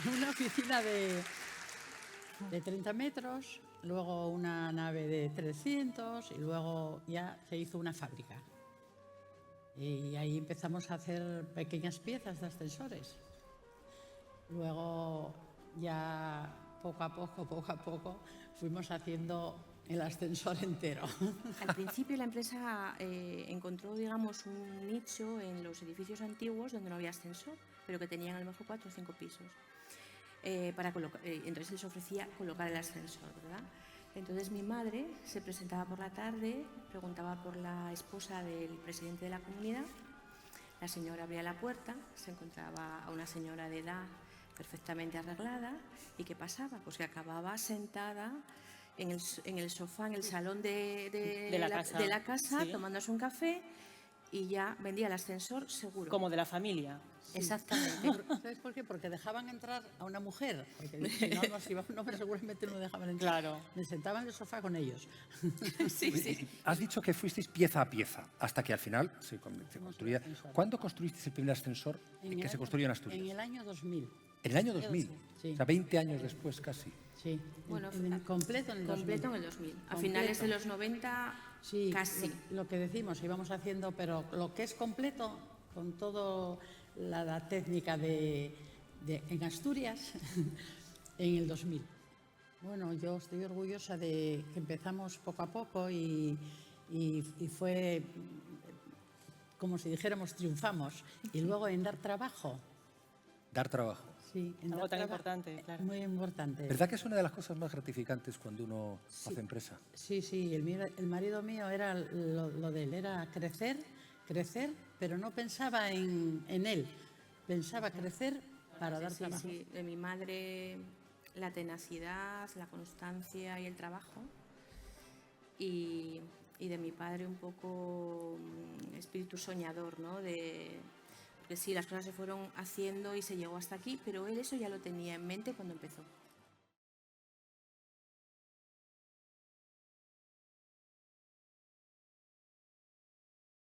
una oficina de 30 metros, luego una nave de 300 y luego ya se hizo una fábrica. Y ahí empezamos a hacer pequeñas piezas de ascensores. Luego ya poco a poco, fuimos haciendo el ascensor entero. Al principio la empresa encontró, digamos, un nicho en los edificios antiguos donde no había ascensor, pero que tenían a lo mejor 4 o 5 pisos. Entonces les ofrecía colocar el ascensor, ¿verdad? Entonces mi madre se presentaba por la tarde, preguntaba por la esposa del presidente de la comunidad. La señora abría la puerta, se encontraba a una señora de edad perfectamente arreglada. ¿Y qué pasaba? Pues que acababa sentada en el sofá, en el salón de la casa, sí. tomándose un café, y ya vendía el ascensor seguro. Como de la familia. Exactamente. ¿Sabes por qué? Porque dejaban entrar a una mujer. Porque si no, nos iba un hombre, seguramente no dejaban entrar. Claro. Me sentaba en el sofá con ellos. Sí, sí. Has dicho que fuisteis pieza a pieza, hasta que al final se construía. ¿Cuándo construisteis el primer ascensor que se construyó en Asturias? En el año 2000. En el año 2000. Sí. O sea, 20 años después casi. Sí, Bueno, completo en el 2000. Completo en el 2000. A finales de los 90, sí, casi. Lo que decimos, íbamos haciendo, pero lo que es completo, con toda la técnica en Asturias, en el 2000. Bueno, yo estoy orgullosa de que empezamos poco a poco y fue, como si dijéramos, triunfamos. Y luego en dar trabajo. Dar trabajo. Sí, Algo tan importante, claro. Muy importante. ¿Verdad que es una de las cosas más gratificantes cuando uno hace empresa? Sí, el marido mío era lo de él, era crecer, pero no pensaba en él, pensaba crecer para dar trabajo. Sí, de mi madre la tenacidad, la constancia y el trabajo, y de mi padre un poco espíritu soñador, ¿no? Porque sí, las cosas se fueron haciendo y se llegó hasta aquí, pero él eso ya lo tenía en mente cuando empezó.